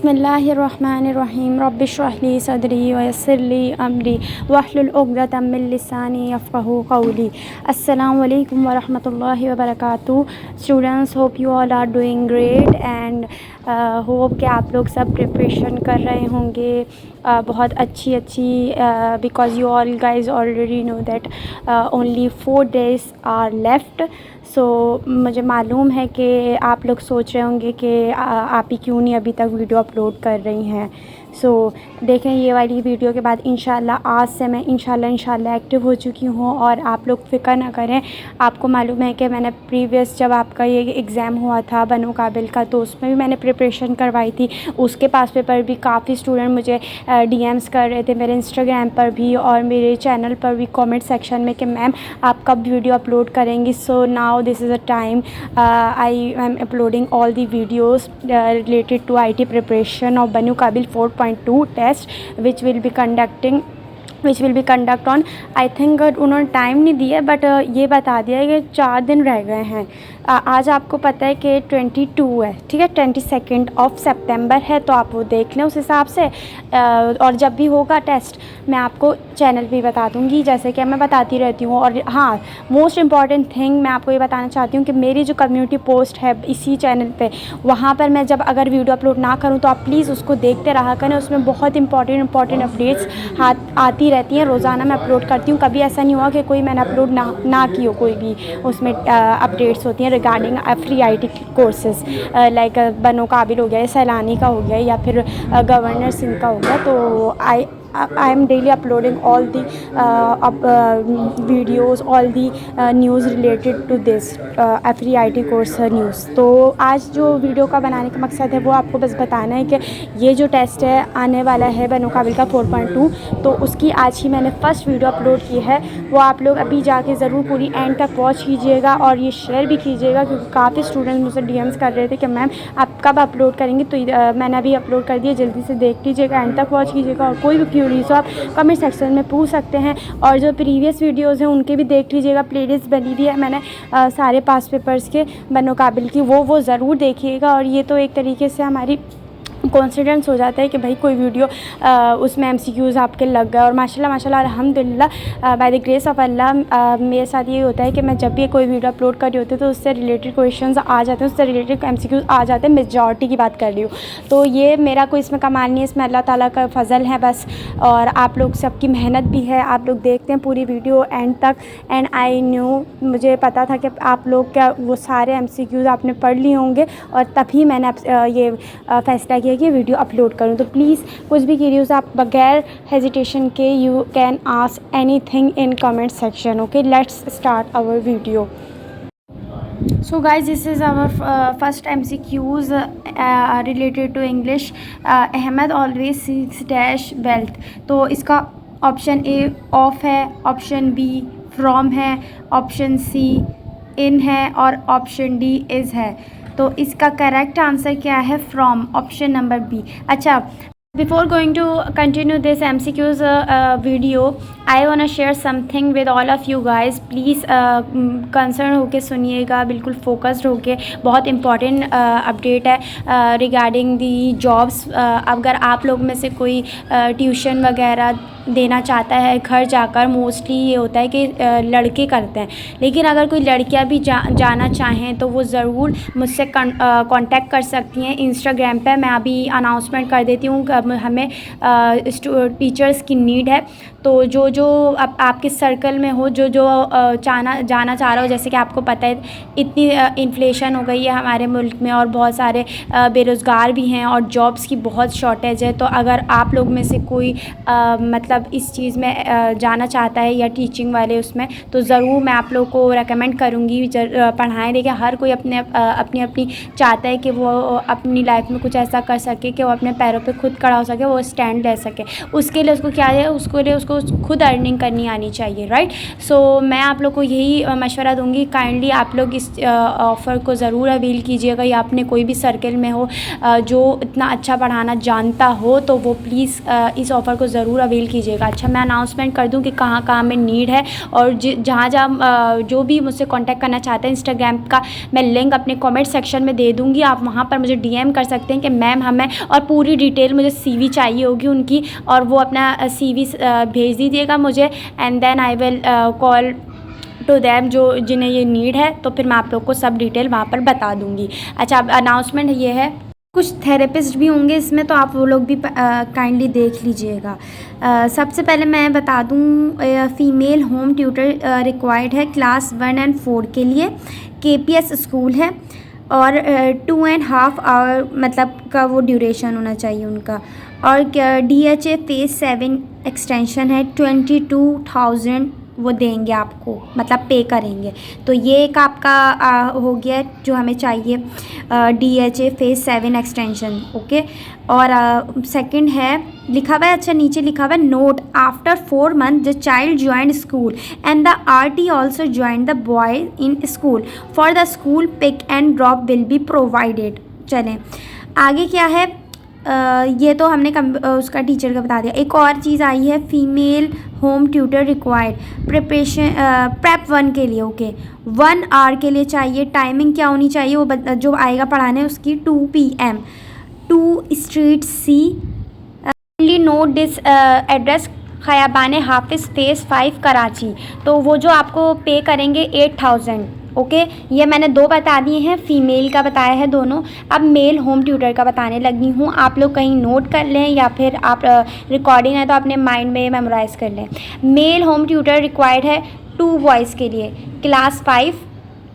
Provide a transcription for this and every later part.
बिस्मिल्लाहिर्रहमानिर्रहीम रब्बिश्रह ली सदरी वयस्सिर ली अमरी वहलुल उक़दतम मिन लिसानी यफ़क़हू क़ौली। अस्सलामु अलैकुम वरहमतुल्लाहि वबरकातुहू। Students, hope you all are doing great and hope कि आप लोग सब प्रिपरेशन कर रहे होंगे बहुत अच्छी because you all guys already know that only 4 days are left. So मुझे मालूम है कि आप लोग सोच रहे होंगे कि आप ही क्यों नहीं अभी तक वीडियो अपलोड कर रही हैं। सो देखें, ये वाली वीडियो के बाद इंशाल्लाह आज से मैं इंशाल्लाह एक्टिव हो चुकी हूँ और आप लोग फ़िक्र ना करें। आपको मालूम है कि मैंने प्रीवियस जब आपका ये एग्ज़ाम हुआ था बनो काबिल का, तो उसमें भी मैंने प्रिपरेशन करवाई थी। उसके पास पेपर भी काफ़ी स्टूडेंट मुझे डीएम्स कर रहे थे मेरे इंस्टाग्राम पर भी और मेरे चैनल पर भी कमेंट सेक्शन में कि मैम आप कब वीडियो अपलोड करेंगी। So now this is a time I am uploading all the videos related to IT preparation of Banu Qabil 4.2 test which will be conduct on I think उन्होंने time नहीं दिया but ये बता दिया है कि 4 दिन रह गए हैं। आज आपको पता है कि 22 है, ठीक है, 22 सितंबर है, तो आप वो देख लें उस हिसाब से। और जब भी होगा टेस्ट मैं आपको चैनल पे बता दूंगी, जैसे कि मैं बताती रहती हूँ। और हाँ, मोस्ट इम्पॉर्टेंट थिंग मैं आपको ये बताना चाहती हूँ कि मेरी जो कम्युनिटी पोस्ट है इसी चैनल पे, वहाँ पर मैं जब अगर वीडियो अपलोड ना करूँ तो आप प्लीज़ उसको देखते रहा करें। उसमें बहुत इंपॉर्टेंट अपडेट्स आती रहती हैं, रोज़ाना मैं अपलोड करती हूँ। कभी ऐसा नहीं हुआ कि कोई मैंने अपलोड ना की हो, कोई भी उसमें अपडेट्स होती हैं regarding free IT courses like बनो काबिल हो गया, सैलानी का हो गया या फिर गवर्नर सिंह का हो गया। तो I am daily uploading all the videos, all the news related to this free IT course news. तो आज जो वीडियो का बनाने का मकसद है वो आपको बस बताना है कि ये जो टेस्ट है आने वाला है बनो काबिल का 4.2, तो उसकी आज ही मैंने फ़र्स्ट वीडियो अपलोड की है। वो आप लोग अभी जाके ज़रूर पूरी एंड तक वॉच कीजिएगा और ये शेयर भी कीजिएगा, क्योंकि काफ़ी स्टूडेंट्स मुझसे DMs कर रहे थे कि मैम आप कब अपलोड करेंगे। तो मैंने अभी अपलोड कर दिया, जल्दी से देख लीजिएगा, एंड तक वॉच कीजिएगा। और कोई भी क्यूरीज हो आप कमेंट सेक्शन में पूछ सकते हैं। और जो प्रीवियस वीडियोज़ हैं उनके भी देख लीजिएगा, प्लेलिस्ट बनी हुई है मैंने सारे पास पेपर्स के बनो काबिल की, वो ज़रूर देखिएगा। और ये तो एक तरीके से हमारी कॉन्फिडेंस हो जाता है कि भाई कोई वीडियो उसमें MCQs आपके लग गए। और माशाल्लाह अल्हम्दुलिल्लाह बाय द ग्रेस ऑफ अल्लाह मेरे साथ ये होता है कि मैं जब भी कोई वीडियो अपलोड कर रही होती हूँ तो उससे रिलेटेड क्वेश्चंस आ जाते हैं, उससे रिलेटेड MCQs आ जाते हैं। मेजॉरिटी की बात कर रही हूँ, तो ये मेरा कोई इसमें कमाल नहीं है, इसमें अल्लाह ताला का फ़ज़ल है बस। और आप लोग सबकी मेहनत भी है, आप लोग देखते हैं पूरी वीडियो एंड तक। एंड आई न्यू, मुझे पता था कि आप लोग क्या वो सारे MCQs आपने पढ़ लिए होंगे और तभी मैंने ये फ़ैसला किया कि वीडियो अपलोड करूं। तो प्लीज़ कुछ भी क्यूरियस आप बगैर हेजिटेशन के you can ask anything in comment section. Okay, let's start our video. So guys, this is our first MCQs related to English. Ahmed always seeks dash wealth। तो इसका option A of है, option B from है, option C इन है और option D is है। तो इसका correct answer क्या है? From, option number B। अच्छा, before going to continue this MCQs video, I want to share something with all of you guys. Please concern होके सुनिएगा, बिल्कुल फोकस्ड होके। बहुत इंपॉर्टेंट अपडेट है रिगार्डिंग दी जॉब्स। अगर आप लोग में से कोई ट्यूशन वगैरह देना चाहता है घर जाकर, मोस्टली ये होता है कि लड़के करते हैं, लेकिन अगर कोई लड़कियां भी जाना चाहें तो वो ज़रूर मुझसे कांटेक्ट कर सकती हैं इंस्टाग्राम पे। मैं अभी अनाउंसमेंट कर देती हूँ, हमें टीचर्स की नीड है। तो जो आपके सर्कल में हो, जो जाना चाह रहा हो, जैसे कि आपको पता है इतनी इन्फ्लेशन हो गई है हमारे मुल्क में और बहुत सारे बेरोज़गार भी हैं और जॉब्स की बहुत शॉर्टेज है। तो अगर आप लोग में से कोई मतलब इस चीज़ में जाना चाहता है या टीचिंग वाले उसमें, तो ज़रूर मैं आप लोग को रेकमेंड करूँगी पढ़ाएँ। देखिए, हर कोई अपनी चाहता है कि वो अपनी लाइफ में कुछ ऐसा कर सके कि वो अपने पैरों पे खुद खड़ा हो सके, वो स्टैंड ले सके। उसके लिए उसको क्या है, उसको उसको खुद अर्निंग करनी आनी चाहिए, राइट। सो मैं आप लोग को यही मशवरा दूंगी, काइंडली आप लोग इस ऑफ़र को ज़रूर अवेल कीजिएगा, या अपने कोई भी सर्कल में हो जो इतना अच्छा पढ़ाना जानता हो तो वो प्लीज़ इस ऑफ़र को ज़रूर अवेल कीजिएगा। अच्छा, मैं अनाउंसमेंट कर दूं कि कहाँ कहाँ में नीड है, और जहाँ जहाँ जो भी मुझसे कांटेक्ट करना चाहते हैं, इंस्टाग्राम का मैं लिंक अपने कमेंट सेक्शन में दे दूँगी, आप वहाँ पर मुझे डीएम कर सकते हैं कि मैम हमें, और पूरी डिटेल मुझे सीवी चाहिए होगी उनकी, और वो अपना सीवी भेज दीजिएगा मुझे, and then I will call to them जो जिन्हें ये नीड है, तो फिर मैं आप लोग को सब डिटेल वहाँ पर बता दूँगी। अच्छा, अब अनाउंसमेंट ये है, कुछ थेरेपिस्ट भी होंगे इसमें, तो आप वो लोग भी काइंडली देख लीजिएगा। सबसे पहले मैं बता दूँ, फ़ीमेल होम ट्यूटर रिक्वायर्ड है क्लास 1 और 4 के लिए, केपीएस स्कूल है, और 2.5 आवर मतलब का वो ड्यूरेशन होना चाहिए उनका, और DHA फेज़ 7 एक्सटेंशन है, 22,000 वो देंगे आपको, मतलब पे करेंगे। तो ये एक आपका हो गया जो हमें चाहिए, DHA फेज़ 7 एक्सटेंशन, ओके। और सेकंड है, लिखा हुआ है, अच्छा नीचे लिखा हुआ है, note after 4 month the child join school and the RT also join the boy in school for the school pick and drop will be provided. चलें आगे क्या है, ये तो हमने उसका टीचर का बता दिया। एक और चीज़ आई है, female home tutor required preparation prep 1 के लिए, ओके। 1 आवर के लिए चाहिए। टाइमिंग क्या होनी चाहिए, वो जो आएगा पढ़ाने उसकी 2 PM, 2 street C, note this address, Khayaban हाफिज़ फेज़ 5 कराची। तो वो जो आपको पे करेंगे 8,000, ओके। ये मैंने 2 बता दिए हैं, फ़ीमेल का बताया है दोनों। अब मेल होम ट्यूटर का बताने लगी हूँ, आप लोग कहीं नोट कर लें, या फिर आप रिकॉर्डिंग है तो अपने माइंड में मेमोराइज़ कर लें। मेल होम ट्यूटर रिक्वायर्ड है 2 बॉयज़ के लिए, क्लास 5,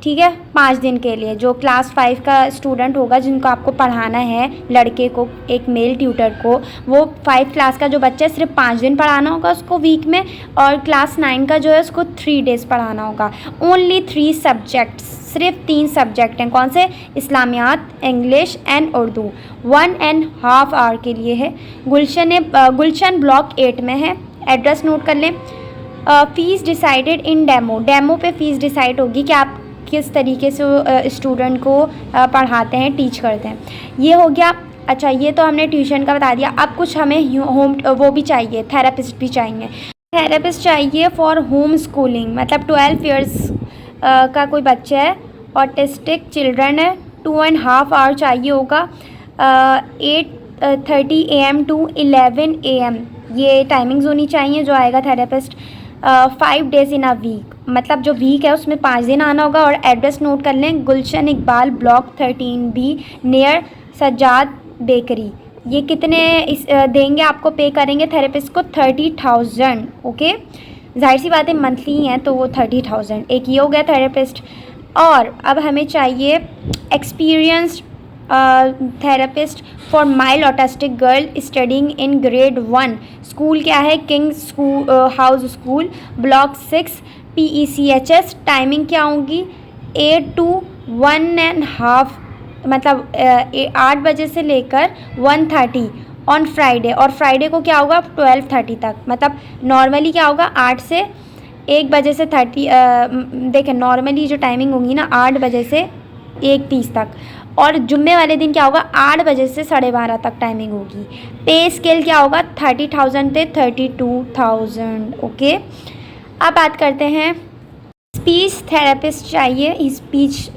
ठीक है, 5 दिन के लिए। जो क्लास 5 का स्टूडेंट होगा जिनको आपको पढ़ाना है, लड़के को, एक मेल ट्यूटर को, वो 5 क्लास का जो बच्चा है सिर्फ 5 दिन पढ़ाना होगा उसको वीक में, और क्लास 9 का जो है उसको 3 डेज़ पढ़ाना होगा। ओनली 3 सब्जेक्ट्स, सिर्फ 3 सब्जेक्ट हैं, कौन से, इस्लामियात, इंग्लिश एंड उर्दू। 1.5 आवर के लिए है। गुलशन ब्लॉक 8 में है। एड्रेस नोट कर लें। Fees decided in demo, demo पे फ़ीस डिसाइड होगी कि आप किस तरीके से स्टूडेंट को पढ़ाते हैं, टीच करते हैं। ये हो गया। अच्छा, ये तो हमने ट्यूशन का बता दिया। अब कुछ हमें होम वो भी चाहिए, थेरेपिस्ट भी चाहिए। थेरेपिस्ट चाहिए फॉर होम स्कूलिंग, मतलब 12 ईयर्स का कोई बच्चा है, ऑटिस्टिक चिल्ड्रन है, 2.5 आवर चाहिए होगा। 8:30 AM टू 11 AM ये टाइमिंग्स होनी चाहिए जो आएगा therapist. 5 days in a week, मतलब जो वीक है उसमें 5 दिन आना होगा। और एड्रेस नोट कर लें, Gulshan Iqbal block 13B near Sajjad bakery. ये कितने देंगे आपको, पे करेंगे थेरेपिस्ट को 30,000, ओके। जाहिर सी बात है मंथली हैं तो वो 30,000। एक ये हो गया थेरेपिस्ट। और अब हमें चाहिए experienced therapist for mild autistic girl studying in grade 1। School क्या है, Kings school house school, block 6 PECHS। Timing क्या होगी, 8 to 1.5, मतलब 8 बजे से लेकर 1:30 ऑन फ्राइडे। और फ्राइडे को क्या होगा, 12:30 तक। मतलब नॉर्मली क्या होगा, 8 से 1 बजे से 30, देखें नॉर्मली जो टाइमिंग होगी ना 8 बजे से 1:30 तक। और जुम्मे वाले दिन क्या होगा, 8 बजे से 12:30 तक टाइमिंग होगी। पे स्केल क्या होगा, 30,000 से 32,000, ओके। अब बात करते हैं, स्पीच थेरेपिस्ट चाहिए, स्पीच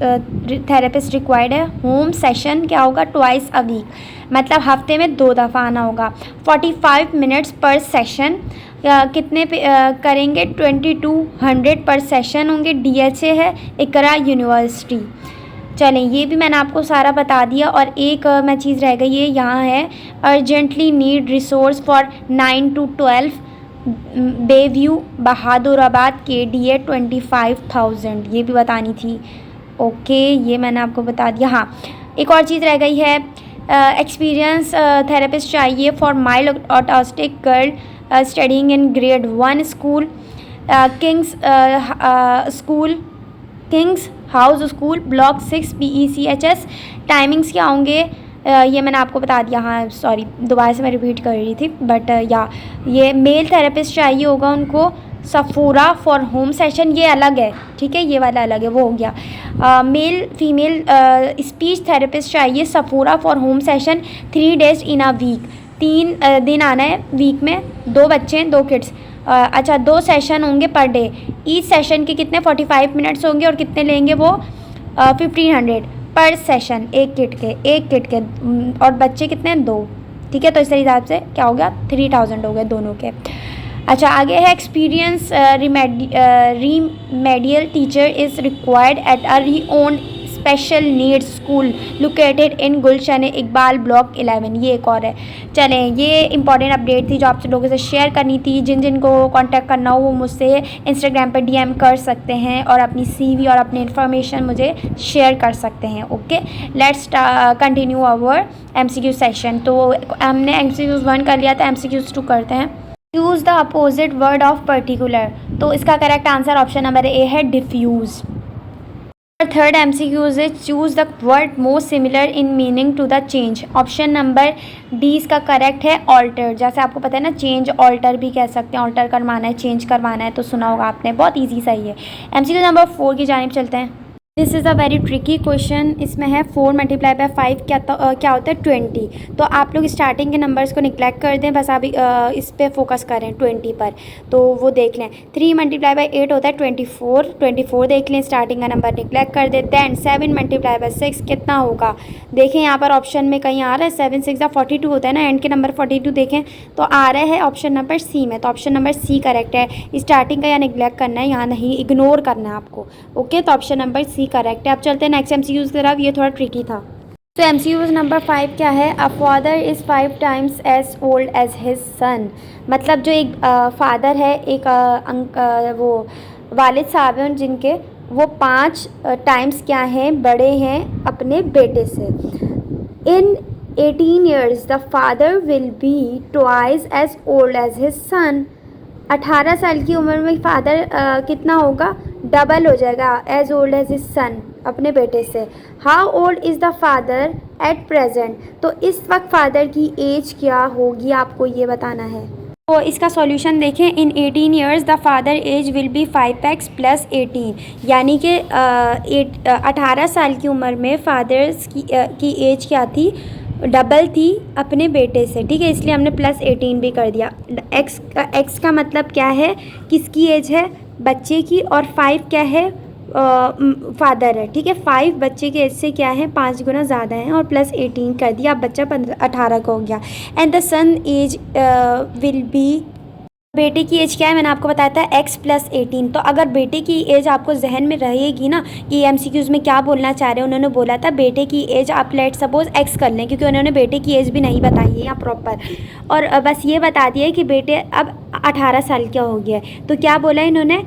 थेरेपिस्ट रिक्वायर्ड है। होम सेशन क्या होगा, ट्वाइस अ वीक, मतलब हफ्ते में 2 दफ़ा आना होगा। 45 मिनट्स पर सेशन। कितने पे करेंगे, 2200 पर सेशन होंगे। DHA है, इकरा यूनिवर्सिटी। चलें, ये भी मैंने आपको सारा बता दिया। और एक मैं चीज़ रह गई है, यहाँ है urgently need resource for 9 to 12 Bayview Bahadurabad KDA 25,000, ये भी बतानी थी, ओके। ये मैंने आपको बता दिया। हाँ, एक और चीज़ रह गई है, एक्सपीरियंस थेरेपिस्ट चाहिए for mild autistic girl studying in grade 1 school, Kings school, Kings house school, block 6 PECHS। Timings क्या होंगे, ये मैंने आपको बता दिया। हाँ सॉरी, दोबारा से मैं रिपीट कर रही थी, बट या ये मेल थेरेपिस्ट चाहिए होगा उनको सफूरा फॉर होम सेशन, ये अलग है, ठीक है, ये वाला अलग है, वो हो गया। मेल फीमेल स्पीच थेरेपिस्ट चाहिए Safura for home session 3 days in a week, 3 दिन आना है वीक में, 2 बच्चे हैं, 2 किड्स। अच्छा 2 सेशन होंगे पर डे, ईच सेशन के कितने 45 मिनट्स होंगे और कितने लेंगे वो 1500 पर सेशन, एक किट के और बच्चे कितने हैं 2, ठीक है। तो इस हिसाब से क्या हो गया 3000 हो गए दोनों के। अच्छा आगे है experience remedial teacher is required at a renowned special needs school located in Gulshan Iqbal block 11, ये एक और है। चलें, ये इंपॉर्टेंट अपडेट थी जो आप लोगों से शेयर करनी थी। जिन जिन को कांटेक्ट करना हो वो मुझसे इंस्टाग्राम पर DM कर सकते हैं और अपनी CV और अपनी इन्फॉर्मेशन मुझे शेयर कर सकते हैं। Okay, let's continue our MCQ session. तो हमने MCQs 1 कर लिया था, MCQs 2 करते हैं। Use the opposite word of particular, तो इसका correct answer option number A है diffuse. Third MCQs is choose the word most similar in meaning to the change, option number D इसका करेक्ट है ऑल्टर। जैसे आपको पता है ना, चेंज ऑल्टर भी कह सकते हैं, ऑल्टर करवाना है, चेंज करवाना है, तो सुना होगा आपने, बहुत ईजी सही है। MCQ नंबर 4 की जानिब चलते हैं। This is a very tricky question. इसमें है 4 × 5 क्या होता है 20। तो आप लोग स्टार्टिंग के नंबर्स को निगलेक्ट कर दें, बस आप इस पे फोकस करें 20 पर, तो वो देख लें। 3 × 8 होता है 24 देख लें, स्टार्टिंग का नंबर निगलेक्ट कर दें। दैन 7 × 6 कितना होगा, देखें यहाँ पर ऑप्शन में कहीं आ रहा है 7 6 42 होता है ना, एंड के नंबर 42 देखें तो आ रहा है ऑप्शन नंबर C में, तो ऑप्शन नंबर C करेक्ट है। स्टार्टिंग का यहाँ निगलेक्ट करना है, यहाँ नहीं, इग्नोर करना है आपको। ओके, तो ऑप्शन नंबर C करेक्ट है। अब चलते हैं नेक्स्ट MCQs की तरफ, ये थोड़ा ट्रिकी था। तो MCQ नंबर 5 क्या है, a father is 5 times as old as his son. मतलब जो एक फादर है, एक वो वालिद साहब हैं जिनके, वो 5 टाइम्स क्या हैं, बड़े हैं अपने बेटे से। In 18 years the father will be twice as old as his son. 18 साल की उम्र में फादर कितना होगा, डबल हो जाएगा, as old as his son, अपने बेटे से। How old is the father at present, तो इस वक्त फादर की एज क्या होगी आपको ये बताना है। तो इसका सॉल्यूशन देखें, in 18 years the father age will be 5x + 18, यानी कि 18 साल की उम्र में फादर्स की एज क्या थी, डबल थी अपने बेटे से, ठीक है, इसलिए हमने +18 भी कर दिया। एक्स का मतलब क्या है, किसकी एज है, बच्चे की, और 5 क्या है, फादर है, ठीक है। 5 बच्चे के एज से क्या है, 5 गुना ज़्यादा है, और +18 कर दिया, अब बच्चा 18 का हो गया। And the son age will be, बेटे की एज क्या है, मैंने आपको बताया था x + 18। तो अगर बेटे की एज आपको जहन में रहेगी ना कि MCQs में क्या बोलना चाह रहे हैं, उन्होंने बोला था बेटे की एज आप लेट सपोज x कर लें, क्योंकि उन्होंने बेटे की एज भी नहीं बताई है यहाँ प्रॉपर, और बस ये बता दिया है कि बेटे अब 18 साल का हो गया है। तो क्या बोला इन्होंने,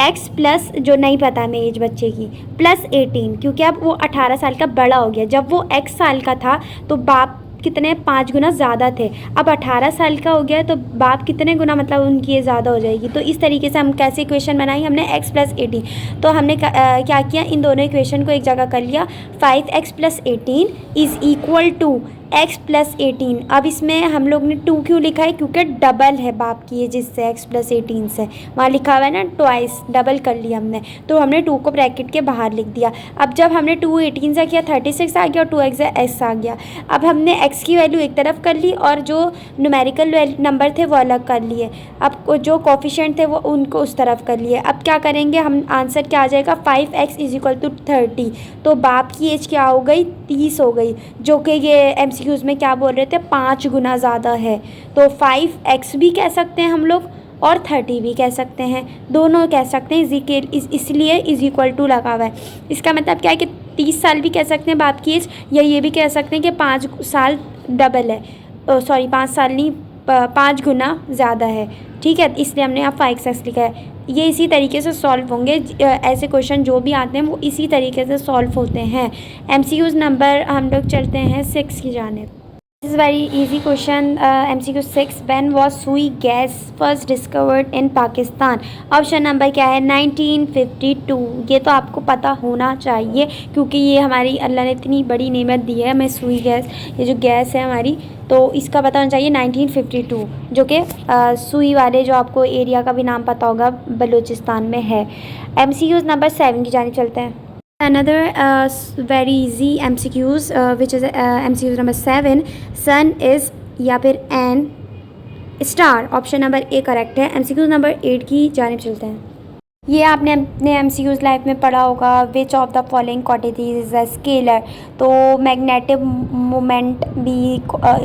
x प्लस जो नहीं पता हमें एज बच्चे की +18, क्योंकि अब वो 18 साल का बड़ा हो गया। जब वो x साल का था तो बाप कितने 5 गुना ज़्यादा थे, अब 18 साल का हो गया तो बाप कितने गुना, मतलब उनकी ये ज़्यादा हो जाएगी। तो इस तरीके से हम कैसे इक्वेशन बनाई, हमने x + 18, तो हमने क्या किया, इन दोनों इक्वेशन को एक जगह कर लिया। 5x + 18 is equal to x + 18। अब इसमें हम लोग ने 2 क्यों लिखा है, क्योंकि डबल है बाप की ये, जिससे x + 18 से वहाँ लिखा हुआ है ना ट्वाइस, डबल कर लिया हमने, तो हमने 2 को ब्रैकेट के बाहर लिख दिया। अब जब हमने 2 18 से किया 36 आ गया, और 2x s आ गया। अब हमने x की वैल्यू एक तरफ कर ली और जो न्यूमेरिकल नंबर थे वो अलग कर लिए, अब जो कोफिशिएंट थे वो उनको उस तरफ कर लिए। अब क्या करेंगे हम, आंसर क्या आ जाएगा, 5x = 30, तो बाप की एज क्या हो गई, 30 हो गई, जो कि ये MCQs में क्या बोल रहे थे, 5 गुना ज़्यादा है। तो 5x भी कह सकते हैं हम लोग और 30 भी कह सकते हैं, दोनों कह सकते हैं, इसलिए = लगा हुआ है। इसका मतलब क्या है कि 30 साल भी कह सकते हैं बाप की एज, या ये भी कह सकते हैं कि 5 साल डबल है, सॉरी 5 साल नहीं 5 गुना ज़्यादा है, ठीक है, इसलिए हमने यहाँ 5x लिखा है। ये इसी तरीके से सॉल्व होंगे, ऐसे क्वेश्चन जो भी आते हैं वो इसी तरीके से सॉल्व होते हैं। MCQs नंबर हम लोग चलते हैं 6 की जानिब। This is very easy question. MCQ 6. When was सुई gas first discovered in Pakistan? Option number क्या है? 1952. ये तो आपको पता होना चाहिए क्योंकि ये हमारी अल्लाह ने इतनी बड़ी नेमत दी है हमें सुई गैस, ये जो गैस है हमारी, तो इसका पता होना चाहिए 1952, जो कि सुई वाले जो आपको एरिया का भी नाम पता होगा बलूचिस्तान में है। MCQ नंबर 7 की जानिब चलते हैं। Another very easy MCQs which is MCQ number 7. Sun is या फिर an star, option number A correct है। MCQ नंबर 8 की जानिब चलते हैं। ये आपने अपने MCQs लाइफ में पढ़ा होगा। Which of the following quantities is a scalar? तो मैग्नेटिक मोमेंट भी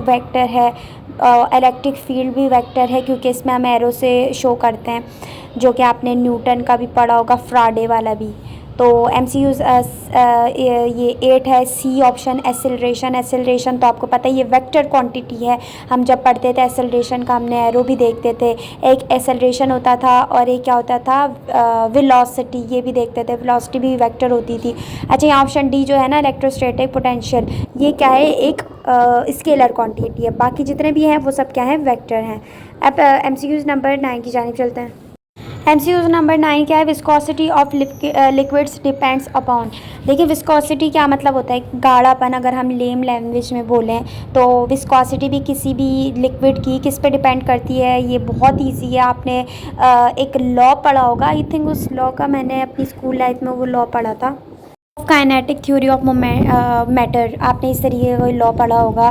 वेक्टर है, इलेक्ट्रिक फील्ड भी वेक्टर है क्योंकि इसमें हम एरो से शो करते हैं, जो कि आपने न्यूटन का भी पढ़ा होगा, फ्राडे वाला भी। तो MCQs ये 8 है। C option acceleration. एसेलरेशन तो आपको पता है ये वेक्टर क्वांटिटी है। हम जब पढ़ते थे एसेलरेशन का हमने एरो भी देखते थे। एक एसेलरेशन होता था और एक क्या होता था, वेलोसिटी, ये भी देखते थे। वेलोसिटी भी वेक्टर होती थी। अच्छा, यहाँ ऑप्शन डी जो है ना, इलेक्ट्रोस्टैटिक पोटेंशियल, ये क्या है? एक स्केलर क्वांटिटी है। बाकी जितने भी हैं वो सब क्या है? वेक्टर हैं। अब MCQs नंबर 9 की जानिब चलते हैं। MCQ नंबर 9 क्या है? Viscosity of liquids depends upon. देखिए विस्कोसिटी क्या मतलब होता है? गाढ़ापन। अगर हम लेम लैंग्वेज में बोलें तो विस्कोसिटी भी किसी भी लिक्विड की किस पे डिपेंड करती है? ये बहुत इजी है। आपने एक लॉ पढ़ा होगा, आई थिंक उस लॉ का मैंने अपनी स्कूल लाइफ में वो लॉ पढ़ा था, काइनेटिक थ्योरी ऑफ मैटर। आपने इस तरीके का लॉ पढ़ा होगा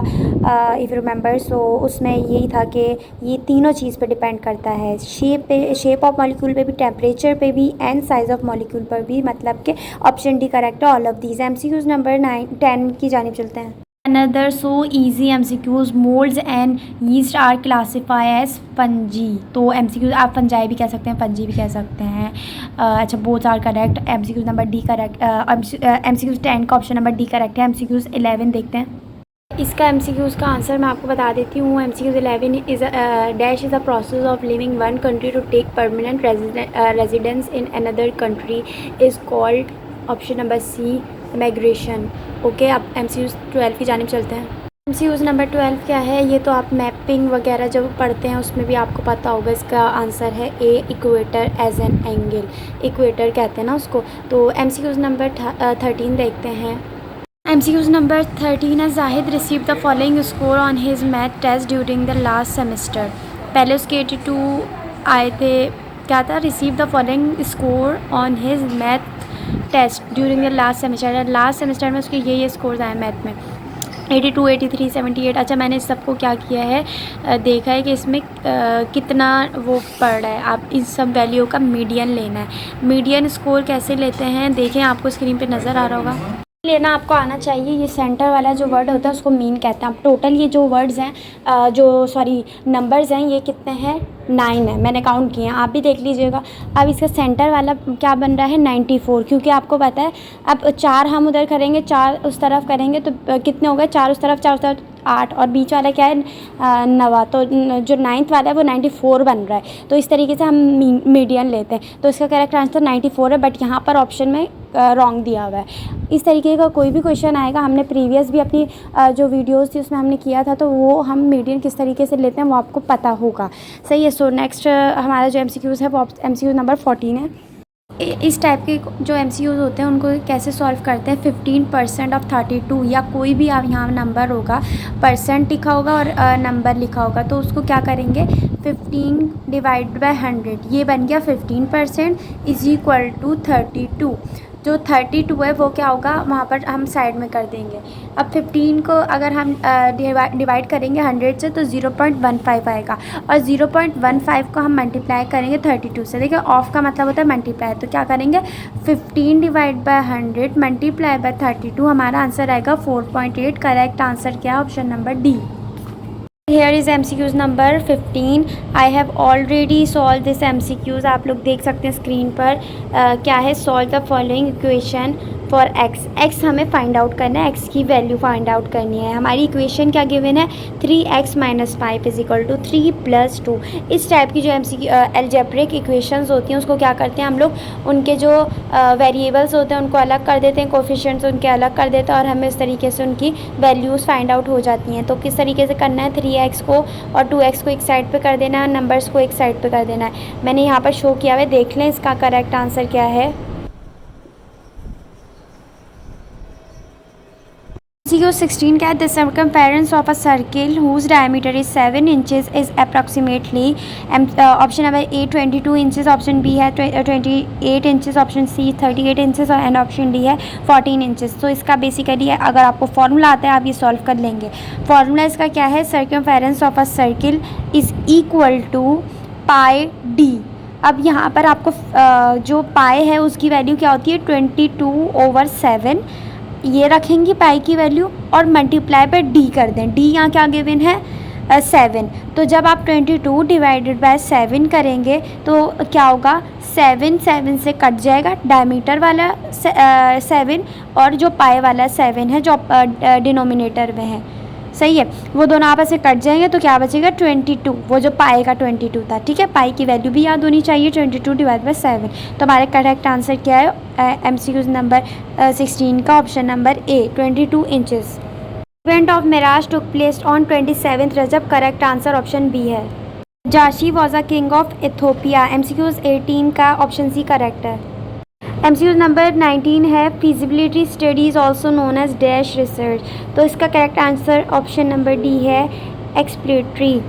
इफ़ रिमेंबर। सो उसमें यही था कि ये तीनों चीज़ पे डिपेंड करता है, शेप ऑफ मॉलिक्यूल पे भी, टेम्परेचर पे भी, एंड साइज़ ऑफ मॉलिक्यूल पर भी। मतलब कि ऑप्शन डी करेक्ट है, all of these. MCQs number 10 की जानिब चलते हैं। Another so easy MCQs. Molds and yeast are classified as fungi. तो MCQs आप फंजाई भी कह सकते हैं, फंजी भी कह सकते हैं। अच्छा, both are correct. MCQs number D correct. MCQs 10 का ऑप्शन नंबर डी करेक्ट है। MCQs 11 देखते हैं। इसका MCQs का आंसर मैं आपको बता देती हूँ। MCQs 11 is dash is a process of living one country to take permanent residence in another country is called, option number C, migration. Okay, अब MCQs 12 की जानिब चलते हैं। MCQs नंबर 12 क्या है? ये तो आप मैपिंग वगैरह जब पढ़ते हैं उसमें भी आपको पता होगा। इसका आंसर है A, equator as an angle. Equator कहते हैं ना उसको। तो MCQs नंबर 13 देखते हैं। MCQs नंबर 13 है। Zahid receive the following score on his math test during the last semester. पहले उसके 82 आए थे। क्या था? Receive the following score on his math test during the last semester. Last semester में उसके ये स्कोर्स आए मैथ में 82, 83, 78। अच्छा, मैंने इस सबको क्या किया है, देखा है कि इसमें कितना वो पड़ रहा है। आप इस सब वैल्यू का मीडियन लेना है। मीडियन स्कोर कैसे लेते हैं देखें, आपको स्क्रीन पे नज़र आ रहा होगा। लेना आपको आना चाहिए। ये सेंटर वाला जो वर्ड होता है उसको मीन कहते हैं। अब टोटल ये जो वर्ड्स हैं, नंबर्स हैं, ये कितने हैं? 9 है। मैंने काउंट किए हैं, आप भी देख लीजिएगा। अब इसका सेंटर वाला क्या बन रहा है? 94, क्योंकि आपको पता है अब 4 हम उधर करेंगे, 4 उस तरफ करेंगे तो कितने हो गए? 4 उस तरफ, 4 उस तरफ, 8, और बीच वाला क्या है? 9। तो जो 9th वाला है वो 94 बन रहा है। तो इस तरीके से हम मीडियन लेते हैं। तो इसका करेक्ट आंसर 94 है, बट यहाँ पर ऑप्शन में रॉन्ग दिया हुआ है। इस तरीके का कोई भी क्वेश्चन आएगा, हमने प्रीवियस भी अपनी जो वीडियोस थी उसमें हमने किया था, तो वो हम मीडियन किस तरीके से लेते हैं वो आपको पता होगा। सही है। सो नेक्स्ट हमारा जो MCQs है वो MCQ नंबर 14 है। इस टाइप के जो MCQs होते हैं उनको कैसे सॉल्व करते हैं? 15% ऑफ 32, या कोई भी आप यहाँ नंबर होगा, परसेंट लिखा होगा और नंबर लिखा होगा, तो उसको क्या करेंगे? 15 डिवाइड बाय 100, ये बन गया 15% इज इक्वल टू 32। जो 32 है वो क्या होगा? वहाँ पर हम साइड में कर देंगे। अब 15 को अगर हम डिवाइड करेंगे 100 से तो 0.15 आएगा, और 0.15 को हम मल्टीप्लाई करेंगे 32 से। देखिए, ऑफ का मतलब होता है मल्टीप्लाई, तो क्या करेंगे? 15 डिवाइड बाय 100 मल्टीप्लाई बाय 32, हमारा आंसर आएगा 4.8। करेक्ट आंसर क्या है? Option number D. Here is MCQs number 15. I have already solved this MCQs. आप लोग देख सकते हैं स्क्रीन पर। क्या है? Solve the following equation for x हमें फाइंड आउट करना है, एक्स की वैल्यू फाइंड आउट करनी है। हमारी इक्वेशन क्या गिवन है, 3x - 5 = 3 + 2। इस टाइप की जो अलजेब्रिक इक्वेशंस होती हैं उसको क्या करते हैं हम लोग, उनके जो वेरिएबल्स होते हैं उनको अलग कर देते हैं, कोफिशिएंट्स उनके अलग कर देते हैं और हमें इस तरीके से उनकी वैल्यूज़ फाइंड आउट हो जाती हैं। तो किस तरीके से करना है, 3x को और 2x को एक साइड पे कर देना है, नंबर्स को एक साइड पे कर देना है। मैंने यहाँ पर शो किया हुआ है, देख लें इसका करेक्ट आंसर क्या है। MCQ 16 क्या है, the circumference of a circle whose diameter is 7 inches is approximately, option number A 22 inches, option B है 28 inches, option C 38 inches and option D है 14 इंचेस। तो इसका बेसिकली अगर आपको फार्मूला आता है आप ये सॉल्व कर लेंगे। फार्मूला इसका क्या है, circumference of a circle is equal to pi D. अब यहाँ पर आपको जो पाई है उसकी वैल्यू क्या होती है, 22/7 ये रखेंगे पाई की वैल्यू और मल्टीप्लाई पर डी कर दें। डी यहाँ क्या गिवन है, 7। तो जब आप 22 / 7 करेंगे तो क्या होगा, 7 से कट जाएगा, डायमीटर वाला 7 और जो पाई वाला 7 है जो डिनोमिनेटर में है, सही है, वो दोनों आपस से कट जाएंगे तो क्या बचेगा 22, वो जो पाई का 22 था। ठीक है, पाई की वैल्यू भी याद होनी चाहिए, 22 / 7। तो हमारे करेक्ट आंसर क्या है, MCQ नंबर 16 का option number A 22 inches. Event of मिराज टुक प्लेस ऑन 27 रजब, करेक्ट आंसर ऑप्शन बी है। जाशी was a king of Ethiopia, MCQ 18 का ऑप्शन सी करेक्ट है। MCQ नंबर 19 है, feasibility study is also known as dash research. तो इसका correct answer option number D है, exploratory.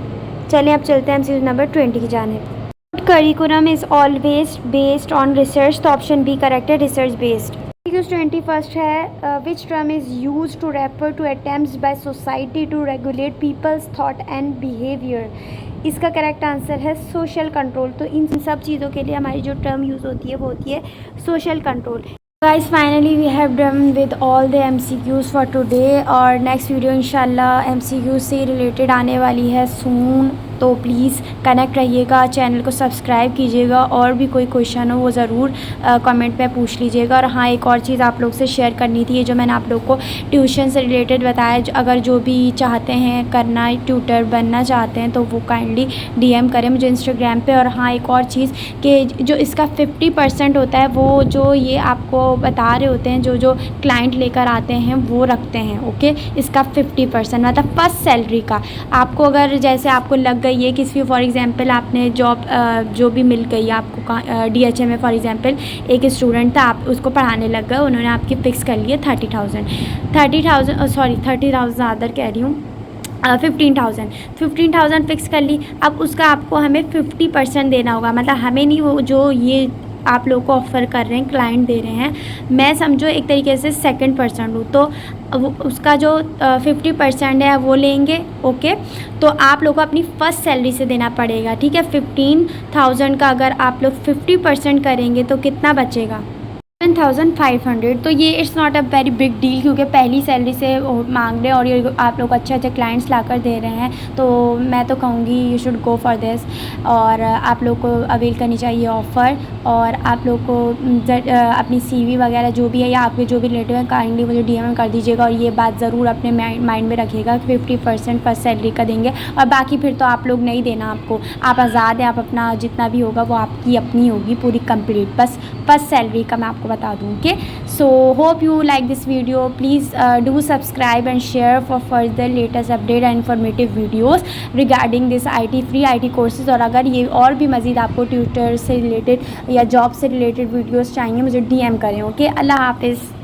चलें अब चलते हैं MCQ नंबर 20 की जानिब। Curriculum is always based on research, तो ऑप्शन बी करेक्ट है, रिसर्च बेस्ड। MCQ 21 है, which term is use to refer to attempts by society to regulate people's thought and behaviour. इसका करेक्ट आंसर है social control. तो इन सब चीज़ों के लिए हमारी जो टर्म यूज़ होती है वो होती है social control. Guys finally we have done with all the MCQs for today, और नेक्स्ट वीडियो इंशाल्लाह MCQ से रिलेटेड आने वाली है सून। तो प्लीज़ कनेक्ट रहिएगा, चैनल को सब्सक्राइब कीजिएगा, और भी कोई क्वेश्चन हो वो ज़रूर कमेंट में पूछ लीजिएगा। और हाँ, एक और चीज़ आप लोग से शेयर करनी थी, ये जो मैंने आप लोग को ट्यूशन से रिलेटेड बताया, अगर जो भी चाहते हैं करना, ट्यूटर बनना चाहते हैं तो वो काइंडली DM करें मुझे इंस्टाग्राम पे। और हाँ, एक और चीज़ कि जो इसका 50% होता है वो जो ये आपको बता रहे होते हैं, जो क्लाइंट लेकर आते हैं वो रखते हैं। ओके, इसका 50% मतलब फर्स्ट सैलरी का। आपको अगर जैसे आपको लग गई है किसी, फॉर एग्जांपल आपने जॉब जो भी मिल गई आपको, DHA में फॉर एग्जांपल एक स्टूडेंट था, आप उसको पढ़ाने लग गए, उन्होंने आपकी फ़िक्स कर लिए 30,000 सॉरी 30,000 ज़्यादा कह रही हूँ, 15,000 फ़िक्स कर ली। अब उसका आपको हमें 50% देना होगा, मतलब हमें नहीं, वो जो ये आप लोग को ऑफ़र कर रहे हैं, क्लाइंट दे रहे हैं, मैं समझो एक तरीके से सेकंड पर्सन हूँ, तो उसका जो 50% है वो लेंगे। ओके, तो आप लोग को अपनी फ़र्स्ट सैलरी से देना पड़ेगा। ठीक है, 15,000 का अगर आप लोग 50% करेंगे तो कितना बचेगा, 7,500। तो ये it's not a very big deal, क्योंकि पहली सैलरी से मांग रहे हैं और ये आप लोग अच्छे अच्छे क्लाइंट्स लाकर दे रहे हैं। तो मैं तो कहूँगी you should go for this, और आप लोग को अवेल करनी चाहिए ऑफ़र। और आप लोग को अपनी CV वगैरह जो भी है या आपके जो भी रिलेटिव हैं काइंडली मुझे DM में कर दीजिएगा, और ये बात ज़रूर अपने माइंड में रखिएगा कि 50% फर्स्ट सैलरी का देंगे, और बाकी फिर तो आप लोग नहीं देना, आपको आप आज़ाद हैं, आप अपना जितना भी होगा वो आपकी अपनी होगी पूरी कंप्लीट, बस फर्स्ट सैलरी का मैं आपको बता दूँ। Okay, so hope you like this video, please do subscribe and share for further latest update and informative videos regarding this free IT courses. और अगर ये और भी मज़ीद आपको ट्यूटर से रिलेटेड या जॉब से रिलेटेड वीडियोस चाहिए मुझे DM करें। ओके, अल्लाह हाफिज़।